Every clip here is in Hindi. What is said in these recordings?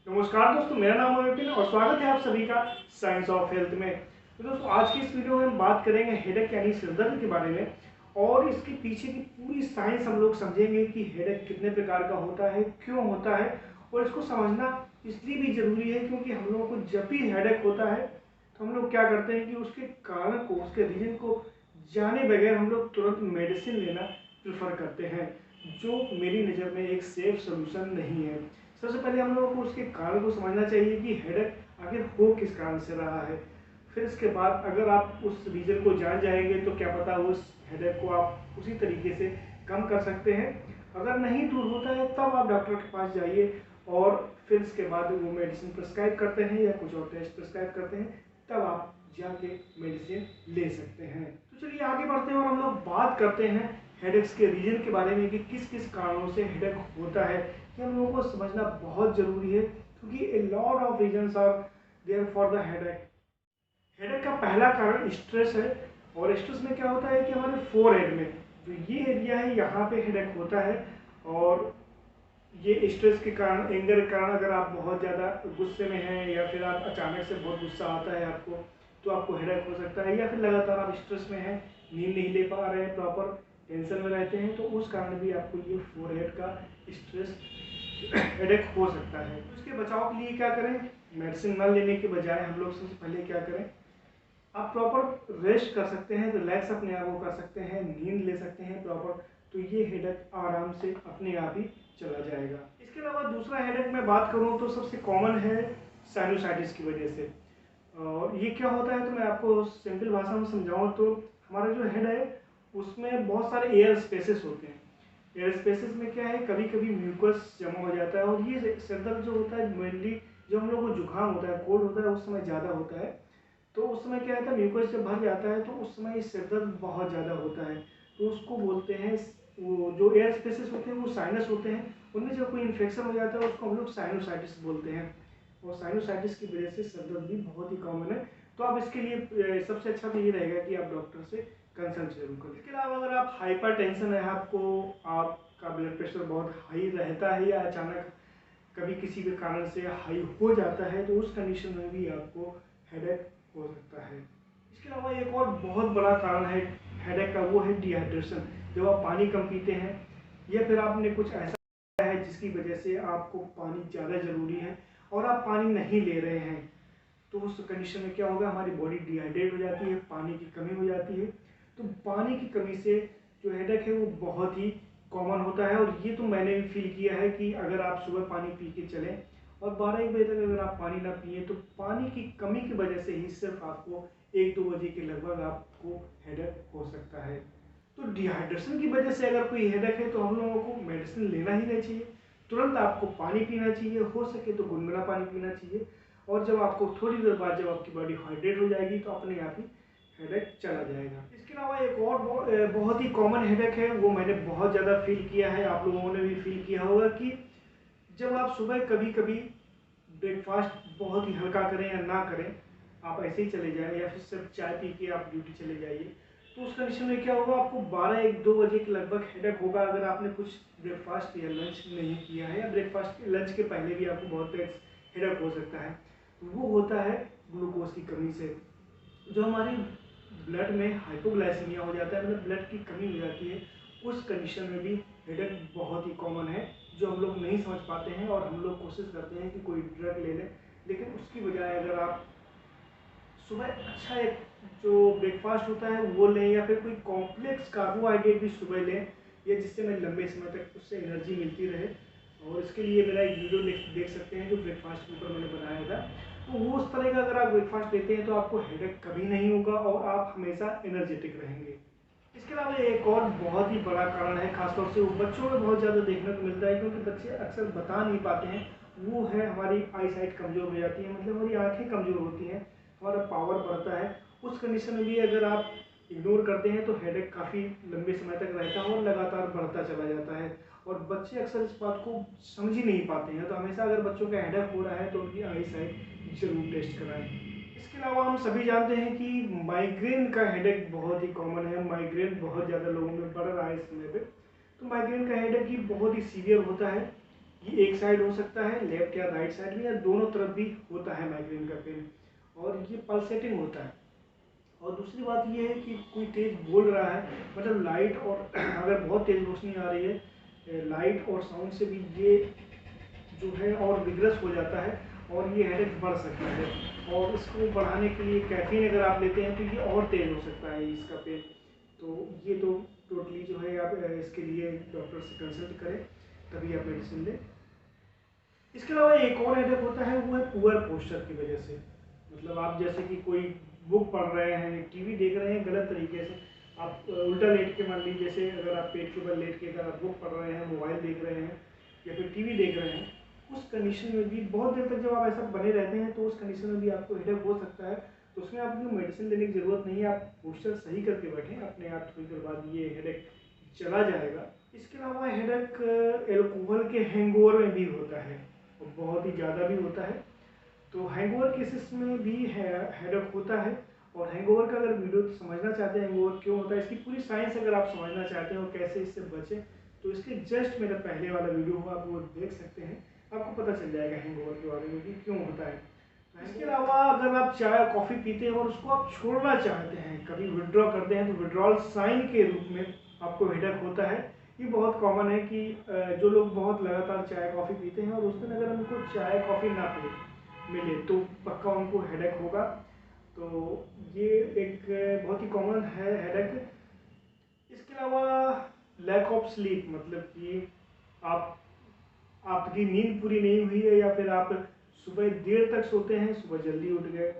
नमस्कार दोस्तों, मेरा नाम है विपिन और स्वागत है आप सभी का साइंस ऑफ हेल्थ में। तो दोस्तों, आज की इस वीडियो में हम बात करेंगे हेडेक यानी सिरदर्द के बारे में और इसके पीछे की पूरी साइंस हम लोग समझेंगे कि हेडेक कितने प्रकार का होता है, क्यों होता है और इसको समझना इसलिए भी जरूरी है क्योंकि हम लोगों को जब भी हेडेक होता है तो हम लोग क्या करते हैं कि उसके कारण को, उसके रीजन को जाने बगैर हम लोग तुरंत मेडिसिन लेना प्रेफर करते हैं, जो मेरी नज़र में एक सेफ सोल्यूशन नहीं है। सबसे पहले हम लोगों को उसके कारण को समझना चाहिए कि हेडेक आखिर हो किस कारण से रहा है। फिर इसके बाद अगर आप उस रीजन को जान जाएंगे तो क्या पता उस हेडेक को आप उसी तरीके से कम कर सकते हैं। अगर नहीं दूर होता है तब आप डॉक्टर के पास जाइए और फिर इसके बाद वो मेडिसिन प्रिस्क्राइब करते हैं या कुछ और टेस्ट प्रिस्क्राइब करते हैं, तब आप जाके मेडिसिन ले सकते हैं। तो चलिए आगे बढ़ते हैं और हम लोग बात करते हैं हेडेक्स के रीजन के बारे में कि किस किस कारणों से हेडेक होता है। ये हम लोगों को समझना बहुत जरूरी है क्योंकि a lot of reasons are there for the headache. Headache का पहला कारण स्ट्रेस है और स्ट्रेस में क्या होता है कि हमारे फोरहेड में जो ये एरिया है यहाँ पे हेडेक होता है और ये स्ट्रेस के कारण, एंगर के कारण, अगर आप बहुत ज़्यादा गुस्से में हैं या फिर आप अचानक से बहुत गुस्सा आता है आपको, तो आपको हेडेक हो सकता है। या फिर लगातार आप स्ट्रेस में हैं, नींद नहीं ले पा रहे हैं, प्रॉपर टेंशन में रहते हैं, तो उस कारण भी आपको ये फोरहेड का स्ट्रेस हेडेक हो सकता है। तो इसके बचाव के लिए क्या करें? मेडिसिन न लेने के बजाय हम लोग सबसे पहले क्या करें, आप प्रॉपर रेस्ट कर सकते हैं, रिलैक्स अपने आप को कर सकते हैं, नींद ले सकते हैं प्रॉपर, तो ये हेडेक आराम से अपने आप ही चला जाएगा। इसके अलावा दूसरा हेडेक मैं बात करूं तो सबसे कॉमन है साइनोसाइटिस की वजह से। और ये क्या होता है तो मैं आपको सिंपल भाषा में समझाऊं तो हमारा जो हेड है उसमें बहुत सारे एयर स्पेसेस होते हैं। एयर स्पेसेस में क्या है, कभी कभी म्यूकस जमा हो जाता है और ये सिरदर्द जो होता है मेनली जब हम लोग को जुकाम होता है, कोल्ड होता है, उस समय ज़्यादा होता है। तो उस समय क्या होता है, म्यूकस जब भर जाता है तो उस समय सिरदर्द बहुत ज़्यादा होता है। तो उसको बोलते हैं, वो जो एयर स्पेसेस होते हैं वो साइनस होते हैं, उनमें जब कोई इन्फेक्शन हो जाता है उसको हम लोग साइनोसाइटिस बोलते हैं। और साइनोसाइटिस की वजह से सिरदर्द भी बहुत ही कॉमन है। तो आप इसके लिए सबसे अच्छा तो ये रहेगा कि आप डॉक्टर से कंसल्ट जरूर करें। इसके अलावा अगर आप हाइपर टेंशन है, आपको आपका ब्लड प्रेशर बहुत हाई रहता है या अचानक कभी किसी के कारण से हाई हो जाता है, तो उस कंडीशन में भी आपको हेडेक हो सकता है। इसके अलावा एक और बहुत बड़ा कारण है हेडेक का, वो है डिहाइड्रेशन। जब आप पानी कम पीते हैं या फिर आपने कुछ ऐसा है जिसकी वजह से आपको पानी ज़्यादा ज़रूरी है और आप पानी नहीं ले रहे हैं, तो उस कंडीशन में क्या होगा, हमारी बॉडी डिहाइड्रेट हो जाती है, पानी की कमी हो जाती है। तो पानी की कमी से जो हेडेक है वो बहुत ही कॉमन होता है और ये तो मैंने भी फील किया है कि अगर आप सुबह पानी पी के चलें और 12-1 बजे तक अगर आप पानी ना पिए तो पानी की कमी की वजह से ही सिर्फ आपको 1-2 बजे के लगभग आपको हेडेक हो सकता है। तो डिहाइड्रेशन की वजह से अगर कोई हेडेक है तो हम लोगों को मेडिसिन लेना ही नहीं चाहिए, तुरंत आपको पानी पीना चाहिए, हो सके तो गुनगुना पानी पीना चाहिए। और जब आपको थोड़ी देर बाद जब आपकी बॉडी हाइड्रेट हो जाएगी तो अपने आप ही हेडेक चला जाएगा। इसके अलावा एक और बहुत ही कॉमन हेडेक है, वो मैंने बहुत ज़्यादा फील किया है, आप लोगों ने भी फील किया होगा कि जब आप सुबह कभी कभी ब्रेकफास्ट बहुत ही हल्का करें या ना करें, आप ऐसे ही चले जाएं या फिर सिर्फ चाय पी के आप ड्यूटी चले जाइए, तो उस कंडीशन में क्या होगा, आपको 12-1-2 बजे के लगभग हेडेक होगा अगर आपने कुछ ब्रेकफास्ट या लंच नहीं किया है, या ब्रेकफास्ट लंच के पहले भी आपको बहुत हेडेक हो सकता है। वो होता है ग्लूकोज की कमी से। जो हमारी ब्लड में हाइपोग्लाइसीमिया हो जाता है, मतलब ब्लड की कमी हो जाती है, उस कंडीशन में भी हेडेक बहुत ही कॉमन है, जो हम लोग नहीं समझ पाते हैं और हम लोग कोशिश करते हैं कि कोई ड्रग ले लें, लेकिन उसकी बजाय अगर आप सुबह अच्छा एक जो ब्रेकफास्ट होता है वो लें या फिर कोई कॉम्प्लेक्स कार्बोहाइड्रेट भी सुबह लें, या जिससे हमें लंबे समय तक उससे एनर्जी मिलती रहे। और इसके लिए मेरा एक वीडियो देख सकते हैं जो ब्रेकफास्ट के ऊपर मैंने बनाया था। तो वो उस तरह का अगर आप ब्रेकफास्ट लेते हैं तो आपको हेडेक कभी नहीं होगा और आप हमेशा एनर्जेटिक रहेंगे। इसके अलावा एक और बहुत ही बड़ा कारण है, खासतौर से वो बच्चों में बहुत ज़्यादा देखने को मिलता है क्योंकि बच्चे अक्सर बता नहीं पाते हैं, वो है हमारी आई साइट कमज़ोर हो जाती है, मतलब हमारी आंखें कमज़ोर होती हैं, हमारा पावर बढ़ता है। उस कंडीशन में भी अगर आप इग्नोर करते हैं तो हेडेक काफ़ी लंबे समय तक रहता है और लगातार बढ़ता चला जाता है। और बच्चे अक्सर इस बात को समझ ही नहीं पाते हैं, तो हमेशा अगर बच्चों का हेडेक हो रहा है तो उनकी आई साइट जरूर टेस्ट कराएं। इसके अलावा हम सभी जानते हैं कि माइग्रेन का हेडेक बहुत ही कॉमन है, माइग्रेन बहुत ज़्यादा लोगों में बढ़ रहा है इस समय पे। तो माइग्रेन का हेडेक ही बहुत ही सीवियर होता है। ये एक साइड हो सकता है, लेफ्ट या राइट साइड में, या दोनों तरफ भी होता है माइग्रेन का पेन, और ये पल्सेटिंग होता है। और दूसरी बात ये है कि कोई तेज बोल रहा है, मतलब लाइट और अगर बहुत तेज रोशनी आ रही है, लाइट और साउंड से भी ये जो है और विग्रस हो जाता है, और ये हेडेक बढ़ सकता है। और इसको बढ़ाने के लिए कैफीन अगर आप लेते हैं तो ये और तेज हो सकता है इसका पेन। तो ये तो टोटली जो है आप इसके लिए डॉक्टर से कंसल्ट करें, तभी आप मेडिसिन लें। इसके अलावा एक और हेडेक होता है, वो है पुअर पोस्चर की वजह से। मतलब आप जैसे कि कोई बुक पढ़ रहे हैं, टीवी देख रहे हैं गलत तरीके से, आप उल्टा लेट के, मान लीजिए जैसे अगर आप पेट के ऊपर लेट के अगर आप बुक पढ़ रहे हैं, मोबाइल देख रहे हैं या फिर टीवी देख रहे हैं, उस कंडीशन में भी बहुत देर तक जब आप ऐसा बने रहते हैं तो उस कंडीशन में भी आपको हेडेक हो सकता है। तो उसमें आपको मेडिसिन लेने की ज़रूरत नहीं है, आप पोस्चर सही करके बैठें, अपने आप थोड़ी देर बाद ये हेडेक चला जाएगा। इसके अलावा हेडेक एल्कोहल के हैंगओवर में भी होता है, और बहुत ही ज़्यादा भी होता है। तो हैंगओवर केसेस में भी हेडेक होता है। और हैंगओवर का अगर वीडियो समझना चाहते हैं, हैंगओवर क्यों होता है, इसकी पूरी साइंस अगर आप समझना चाहते हैं और कैसे इससे बचें, तो इसके जस्ट मेरा पहले वाला वीडियो हो, आप वो देख सकते हैं, आपको पता चल जाएगा हैंगओवर के बारे में कि क्यों होता है। इसके अलावा अगर आप चाय कॉफ़ी पीते हैं और उसको आप छोड़ना चाहते हैं, कभी विड्रॉ करते हैं, तो विड्रॉल साइन के रूप में आपको हेडेक होता है। ये बहुत कॉमन है कि जो लोग बहुत लगातार चाय कॉफ़ी पीते हैं और उस दिन अगर उनको चाय कॉफ़ी ना मिले तो पक्का उनको हेडेक होगा। तो ये एक बहुत ही कॉमन है हेडेक। इसके अलावा लैक ऑफ स्लीप, मतलब कि आप आपकी नींद पूरी नहीं हुई है, या फिर आप सुबह देर तक सोते हैं, सुबह जल्दी उठ गए,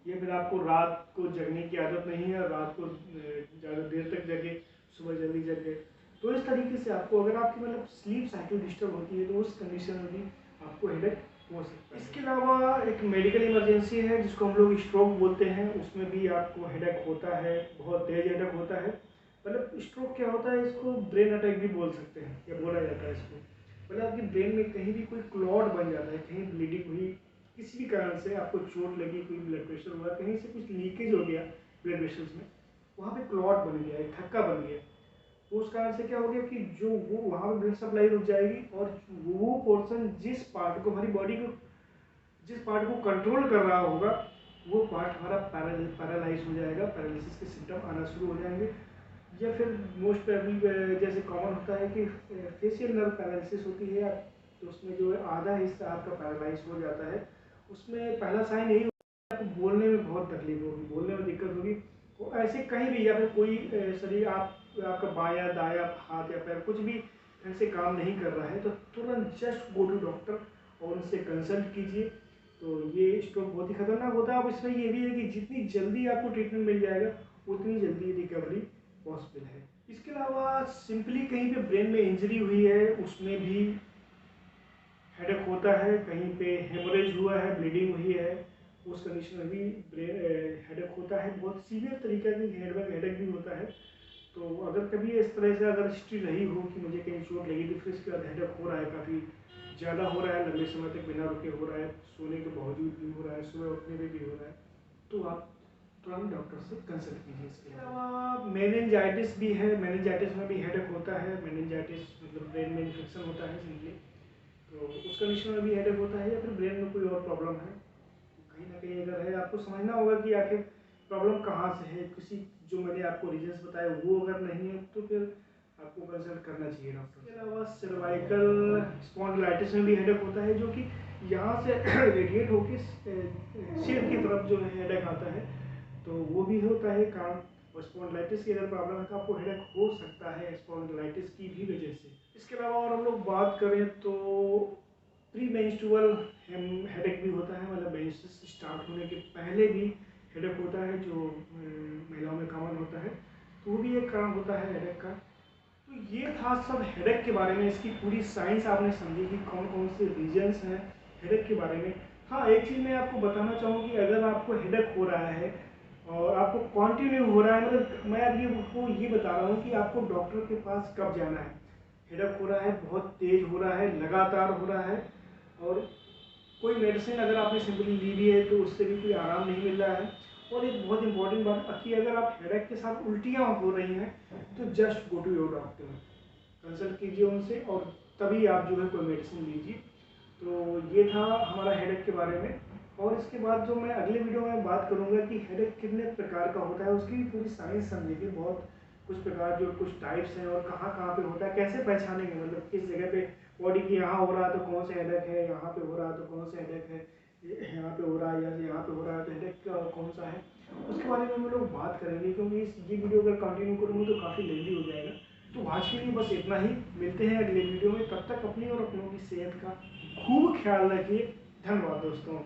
या फिर आपको रात को जगने की आदत नहीं है, रात को ज़्यादा देर तक जगे, सुबह जल्दी जग गए। तो इस तरीके से आपको, अगर आपकी मतलब स्लीप साइकिल डिस्टर्ब होती है, तो उस कंडीशन में भी आपको हेडेक हो सकता है। इसके अलावा एक मेडिकल इमरजेंसी है जिसको हम लोग स्ट्रोक बोलते हैं, उसमें भी आपको हेडेक होता है, बहुत तेज हेडेक होता है। मतलब स्ट्रोक क्या होता है, इसको ब्रेन अटैक भी बोल सकते हैं, या बोला जाता है इसको। मतलब आपकी ब्रेन में कहीं भी कोई क्लॉट बन जाता है, कहीं ब्लीडिंग हुई, किसी भी कारण से आपको चोट लगी, कोई ब्लड प्रेशर हुआ, कहीं से कुछ लीकेज हो गया ब्लड वेसल्स में, वहाँ पे क्लॉट बन गया, एक थक्का बन गया, तो उस कारण से क्या हो गया कि जो वो वहाँ पे ब्लड सप्लाई रुक जाएगी, और वो पोर्सन जिस पार्ट को, हमारी बॉडी को जिस पार्ट को कंट्रोल कर रहा होगा, वो पार्ट हमारा पैरालाइज हो जाएगा, पैरालिसिस के सिम्टम आना शुरू हो जाएंगे। या फिर मोस्ट प्रोबेबली जैसे कॉमन होता है कि फेशियल नर्व पैरालिसिस होती है, तो उसमें जो है आधा हिस्सा आपका पैरालाइज हो जाता है। उसमें पहला साइन यही होता है, आपको बोलने में बहुत तकलीफ होगी, बोलने में दिक्कत होगी। तो ऐसे कहीं भी, या फिर कोई शरीर आपका बायां दायां हाथ या पैर कुछ भी ढंग से काम नहीं कर रहा है, तो तुरंत जस्ट गो टू डॉक्टर और उनसे कंसल्ट कीजिए। तो ये स्ट्रोक बहुत ही खतरनाक होता है। अब इसमें ये भी है कि जितनी जल्दी आपको ट्रीटमेंट मिल जाएगा, उतनी जल्दी रिकवरी पॉसिबल है। इसके अलावा सिंपली कहीं पे ब्रेन में इंजरी हुई है, उसमें भी हेडेक होता है। कहीं पे हेमोरेज हुआ है, ब्लीडिंग हुई है, उस कंडीशन में भी ब्रेन हेडेक होता है। बहुत सीवियर तरीके की हेडेक भी होता है। तो अगर कभी इस तरह से अगर हिस्ट्री रही हो कि मुझे कहीं चोट लगी थी, फिर इसके बाद हेडेक हो रहा है, काफ़ी ज़्यादा हो रहा है, लंबे समय तक बिना रुके हो रहा है, सोने के बावजूद भी हो रहा है, सुबह उठने में भी हो रहा है, तो आप तुरंत डॉक्टर से कंसल्ट कीजिए। इसके अलावा मेनिंजाइटिस भी है, मेनिंजाइटिस में भी हेडेक होता है। मेनिंजाइटिस मतलब ब्रेन में इन्फेक्शन होता है सिंपली, तो उस कंडीशन में भी हेडेक होता है। या फिर ब्रेन में कोई और प्रॉब्लम है, कहीं ना कहीं अगर है, आपको समझना होगा कि आखिर प्रॉब्लम कहाँ से है। किसी जो मैंने आपको रीजंस बताए वो अगर नहीं है, तो फिर आपको कंसल्ट करना चाहिए डॉक्टर। इसके अलावा सर्वाइकल स्पॉन्डिलाइटिस में भी हेडेक होता है, जो कि यहाँ से रेडिएट होकर सिर की तरफ जो है हेडेक आता है, तो वो भी होता है काम। और स्पॉन्डिलाइटिस की अगर प्रॉब्लम है तो आपको हेडेक हो सकता है स्पॉन्डिलाइटिस की भी वजह से। इसके अलावा और हम लोग बात करें तो प्री मेंस्ट्रुअल हेडेक भी होता है, मतलब मेंस्ट्रुअस स्टार्ट होने के पहले भी हेडेक होता है, जो महिलाओं में कॉमन होता है, तो वो भी एक कारण होता है हेडेक का। तो ये था सब हेडेक के बारे में, इसकी पूरी साइंस आपने समझी कि कौन कौन से रीजन्स हैं हेडेक के बारे में। हाँ, एक चीज़ मैं आपको बताना चाहूँ कि अगर आपको हेडेक हो रहा है और आपको कंटिन्यू हो रहा है, मतलब मैं अभी आपको ये बता रहा हूँ कि आपको डॉक्टर के पास कब जाना है। हेडेक हो रहा है, बहुत तेज हो रहा है, लगातार हो रहा है, और कोई मेडिसिन अगर आपने सिंपली ली भी है तो उससे भी कोई आराम नहीं मिल रहा है। और एक बहुत इंपॉर्टेंट बात कि अगर आप हेडेक के साथ उल्टियाँ हो रही हैं, तो just go to your doctor, consult कीजिए उनसे, और तभी आप जो है कोई मेडिसिन लीजिए। तो ये था हमारा हेडेक के बारे में। और इसके बाद जो मैं अगले वीडियो में बात करूंगा कि हेडेक कितने प्रकार का होता है, उसकी भी पूरी साइंस समझेंगे। बहुत कुछ प्रकार जो कुछ टाइप्स हैं और कहाँ कहाँ पे होता है, कैसे पहचानेंगे, मतलब किस जगह पे बॉडी की यहाँ हो रहा है तो कौन सा हेडेक है, यहाँ पे हो रहा है तो कौन सा हेडेक है, यहाँ पे हो रहा है या यहाँ पे हो रहा है तो हेडेक कौन सा है, उसके बारे में हम लोग बात करेंगे। क्योंकि ये वीडियो अगर कंटिन्यू करूँगा तो काफ़ी लेंदी हो जाएगा। तो आज के लिए बस इतना ही, मिलते हैं अगले वीडियो में। तब तक अपनी और अपनों की सेहत का खूब ख्याल रखिए। धन्यवाद दोस्तों।